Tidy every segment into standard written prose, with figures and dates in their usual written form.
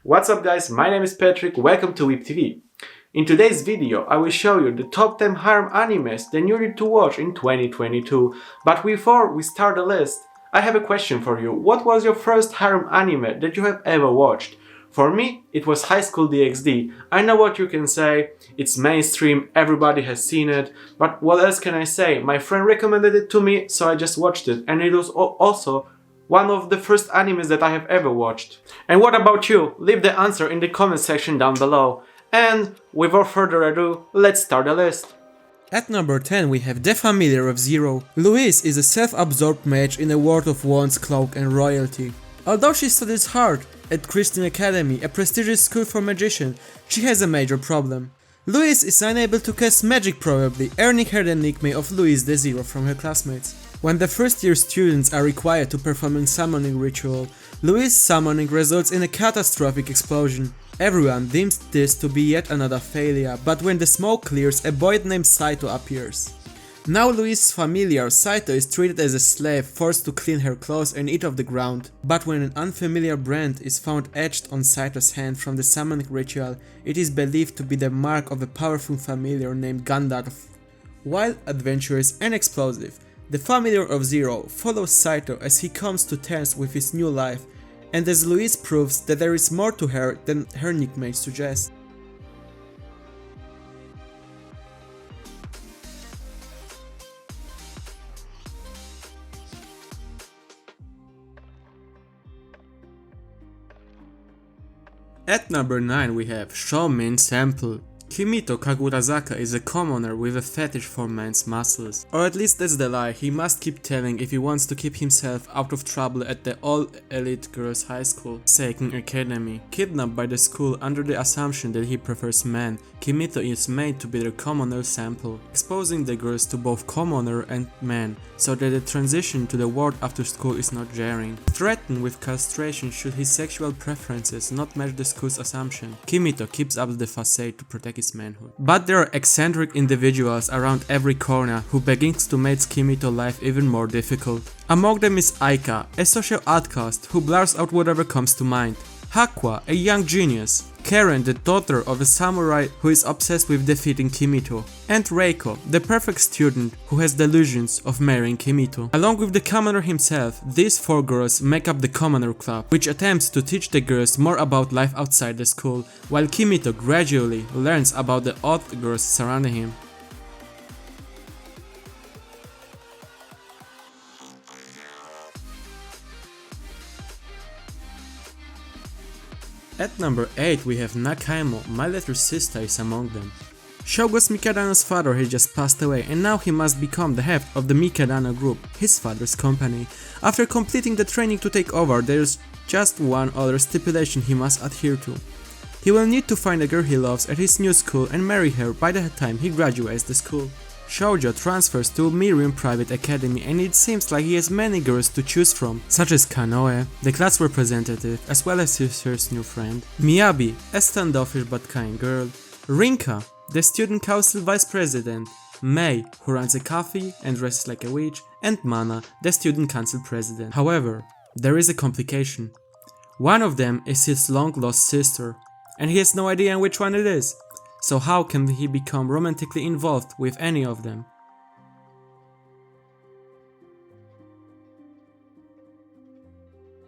What's up guys, my name is Patrick, welcome to Whip TV. In today's video I will show you the top 10 harem animes that you need to watch in 2022. But before we start the list, I have a question for you. What was your first harem anime that you have ever watched? For me, it was High School DxD. I know what you can say, it's mainstream, everybody has seen it, but what else can I say? My friend recommended it to me, so I just watched it, and it was also one of the first animes that I have ever watched. And what about you? Leave the answer in the comment section down below. And without further ado, let's start the list. At number 10 we have The Familiar of Zero. Louise is a self-absorbed mage in a world of wands, cloak and royalty. Although she studies hard at Christian Academy, a prestigious school for magicians, she has a major problem. Louise is unable to cast magic, probably earning her the nickname of Louise the Zero from her classmates. When the first year students are required to perform a summoning ritual, Louise's summoning results in a catastrophic explosion. Everyone deems this to be yet another failure, but when the smoke clears, a boy named Saito appears. Now Louise's familiar, Saito, is treated as a slave, forced to clean her clothes and eat off the ground. But when an unfamiliar brand is found etched on Saito's hand from the summoning ritual, it is believed to be the mark of a powerful familiar named Gandalf. While adventurous and explosive, the Familiar of Zero follows Saito as he comes to terms with his new life, and as Louise proves that there is more to her than her nickname suggests. At number 9 we have Xiaomin Sample. Kimito Kagurazaka is a commoner with a fetish for men's muscles. Or at least that's the lie he must keep telling if he wants to keep himself out of trouble at the all-elite girls' high school, Seiken Academy. Kidnapped by the school under the assumption that he prefers men, Kimito is made to be their commoner sample, exposing the girls to both commoner and men, so that the transition to the world after school is not jarring. Threatened with castration should his sexual preferences not match the school's assumption, Kimito keeps up the facade to protect his manhood. But there are eccentric individuals around every corner who begins to make Kimito's life even more difficult. Among them is Aika, a social outcast who blurs out whatever comes to mind. Hakwa, a young genius. Karen, the daughter of a samurai who is obsessed with defeating Kimito. And Reiko, the perfect student who has delusions of marrying Kimito. Along with the commoner himself, these four girls make up the Commoner Club, which attempts to teach the girls more about life outside the school, while Kimito gradually learns about the odd girls surrounding him. At number 8 we have Nakaimo, My Little Sister is among them. Shogo's Mikadano's father has just passed away and now he must become the head of the Mikadano group, his father's company. After completing the training to take over, there's just one other stipulation he must adhere to. He will need to find a girl he loves at his new school and marry her by the time he graduates the school. Shoujo transfers to Miriam Private Academy and it seems like he has many girls to choose from, such as Kanoe, the class representative, as well as his first new friend, Miyabi, a standoffish but kind girl, Rinka, the student council vice president, Mei, who runs a cafe and dresses like a witch, and Mana, the student council president. However, there is a complication. One of them is his long-lost sister, and he has no idea which one it is. So how can he become romantically involved with any of them?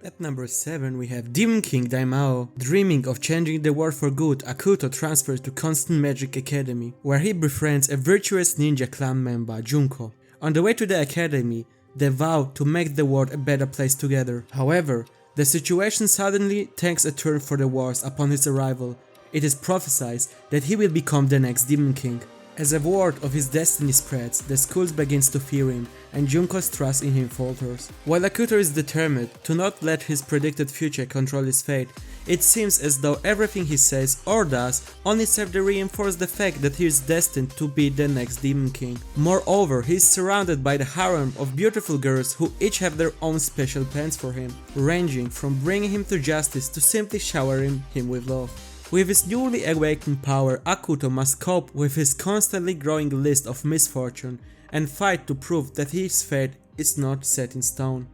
At number 7 we have Demon King Daimao. Dreaming of changing the world for good, Akuto transfers to Constant Magic Academy, where he befriends a virtuous ninja clan member, Junko. On the way to the academy, they vow to make the world a better place together. However, the situation suddenly takes a turn for the worse upon his arrival. It is prophesied that he will become the next Demon King. As a word of his destiny spreads, the school begins to fear him, and Junko's trust in him falters. While Akuto is determined to not let his predicted future control his fate, it seems as though everything he says or does only serves to reinforce the fact that he is destined to be the next Demon King. Moreover, he is surrounded by the harem of beautiful girls who each have their own special plans for him, ranging from bringing him to justice to simply showering him with love. With his newly awakened power, Akuto must cope with his constantly growing list of misfortune and fight to prove that his fate is not set in stone.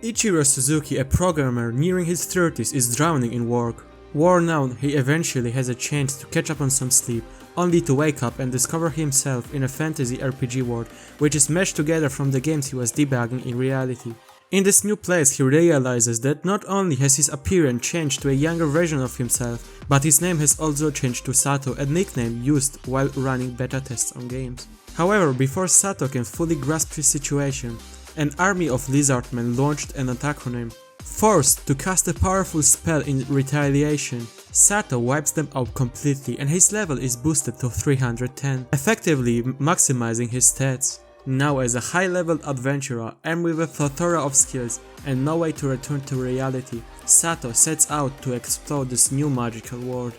Ichiro Suzuki, a programmer nearing his 30s, is drowning in work. Worn out, he eventually has a chance to catch up on some sleep, only to wake up and discover himself in a fantasy RPG world, which is meshed together from the games he was debugging in reality. In this new place, he realizes that not only has his appearance changed to a younger version of himself, but his name has also changed to Sato, a nickname used while running beta tests on games. However, before Sato can fully grasp his situation, an army of lizardmen launched an attack on him. Forced to cast a powerful spell in retaliation, Sato wipes them out completely and his level is boosted to 310, effectively maximizing his stats. Now as a high-level adventurer armed with a plethora of skills and no way to return to reality, Sato sets out to explore this new magical world.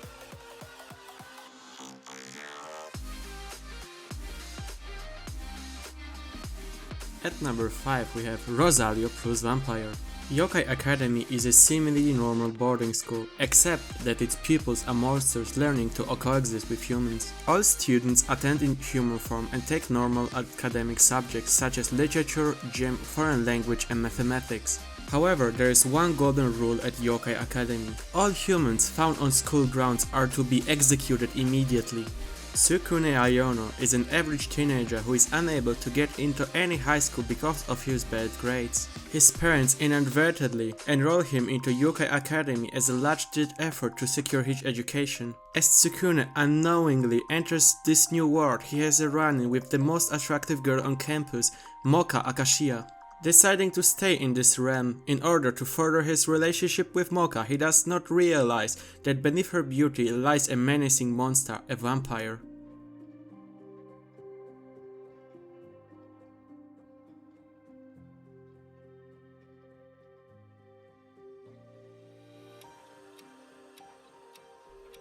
At number 5 we have Rosaliocruz Vampire. Yokai Academy is a seemingly normal boarding school, except that its pupils are monsters learning to coexist with humans. All students attend in human form and take normal academic subjects such as literature, gym, foreign language and mathematics. However, there is one golden rule at Yokai Academy. All humans found on school grounds are to be executed immediately. Sukune Ayono is an average teenager who is unable to get into any high school because of his bad grades. His parents inadvertently enroll him into Yokai Academy as a last-ditch effort to secure his education. As Sukune unknowingly enters this new world, he has a run-in with the most attractive girl on campus, Moka Akashiya. Deciding to stay in this realm in order to further his relationship with Moka, he does not realize that beneath her beauty lies a menacing monster, a vampire.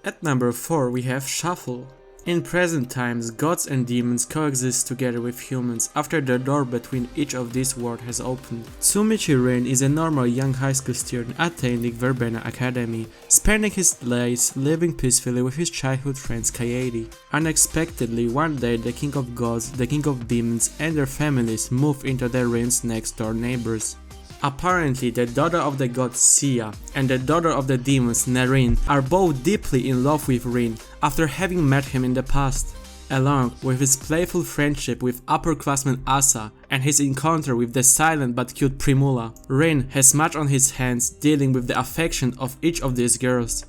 At number 4 we have Shuffle. In present times, gods and demons coexist together with humans after the door between each of these worlds has opened. Tsumichi Rin is a normal young high school student attending Verbena Academy, spending his days living peacefully with his childhood friends Kaede. Unexpectedly, one day the king of gods, the king of demons and their families move into the Rin's next door neighbors. Apparently, the daughter of the god Sia and the daughter of the demons Nerin are both deeply in love with Rin after having met him in the past. Along with his playful friendship with upperclassman Asa and his encounter with the silent but cute Primula, Rin has much on his hands dealing with the affection of each of these girls.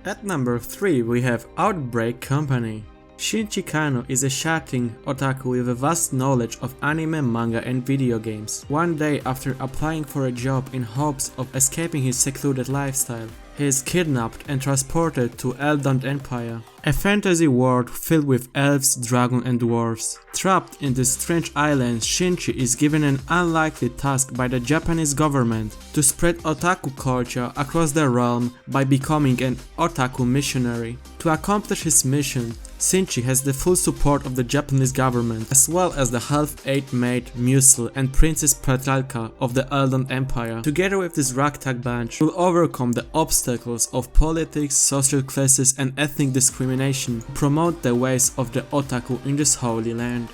At number 3 we have Outbreak Company. Shinji Kano is a chatting otaku with a vast knowledge of anime, manga and video games. One day after applying for a job in hopes of escaping his secluded lifestyle, he is kidnapped and transported to Eldon Empire, a fantasy world filled with elves, dragons and dwarves. Trapped in this strange island, Shinji is given an unlikely task by the Japanese government to spread otaku culture across the realm by becoming an otaku missionary. To accomplish his mission, Shinji has the full support of the Japanese government, as well as the half-aid maid Musil and Princess Petralka of the Eldon Empire. Together with this ragtag bunch, will overcome the obstacles of politics, social classes and ethnic discrimination, promote the ways of the otaku in this holy land.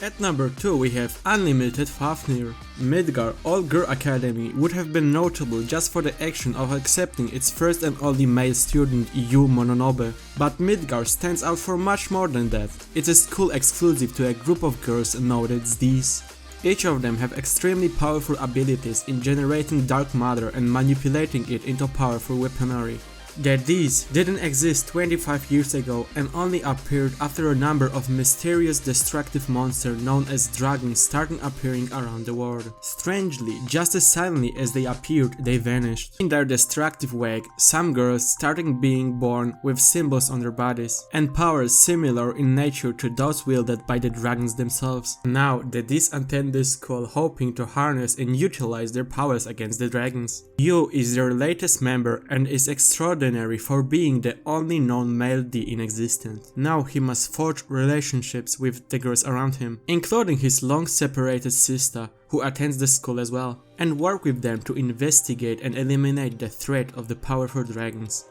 At number 2 we have Unlimited Fafnir. Medgar All-Girl Academy would have been notable just for the action of accepting its first and only male student Yu Mononobe, but Medgar stands out for much more than that. It's a school exclusive to a group of girls known as these. Each of them have extremely powerful abilities in generating dark matter and manipulating it into powerful weaponry. That these didn't exist 25 years ago and only appeared after a number of mysterious destructive monsters known as dragons started appearing around the world. Strangely, just as suddenly as they appeared, they vanished. In their destructive wake, some girls started being born with symbols on their bodies, and powers similar in nature to those wielded by the dragons themselves. Now, the these attend this school hoping to harness and utilize their powers against the dragons. Yu is their latest member and is extraordinary extraordinary for being the only known male D in existence. Now he must forge relationships with the girls around him, including his long-separated sister, who attends the school as well, and work with them to investigate and eliminate the threat of the powerful dragons.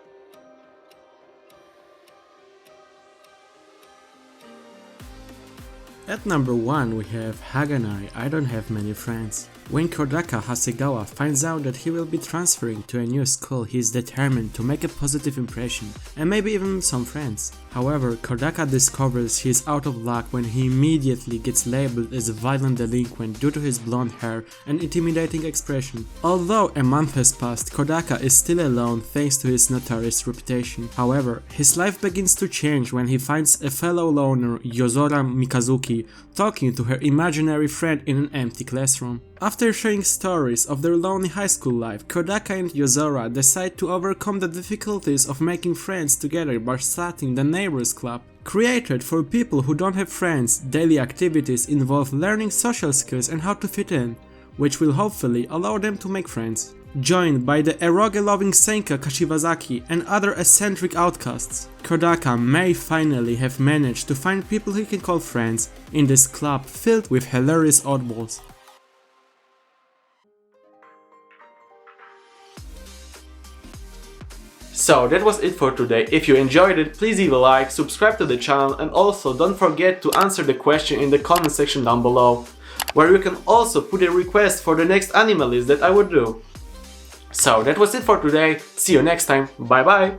At number 1 we have Hagganai, I don't have many friends. When Kodaka Hasegawa finds out that he will be transferring to a new school, he is determined to make a positive impression and maybe even some friends. However, Kodaka discovers he is out of luck when he immediately gets labeled as a violent delinquent due to his blonde hair and intimidating expression. Although a month has passed, Kodaka is still alone thanks to his notorious reputation. However, his life begins to change when he finds a fellow loner, Yozora Mikazuki, talking to her imaginary friend in an empty classroom. After sharing stories of their lonely high school life, Kodaka and Yozora decide to overcome the difficulties of making friends together by starting the Neighbors Club. Created for people who don't have friends, daily activities involve learning social skills and how to fit in, which will hopefully allow them to make friends. Joined by the eroge-loving Senka Kashiwazaki and other eccentric outcasts, Kodaka may finally have managed to find people he can call friends in this club filled with hilarious oddballs. So that was it for today. If you enjoyed it, please leave a like, subscribe to the channel, and also don't forget to answer the question in the comment section down below, where you can also put a request for the next anime list that I would do. So that was it for today. See you next time. Bye bye!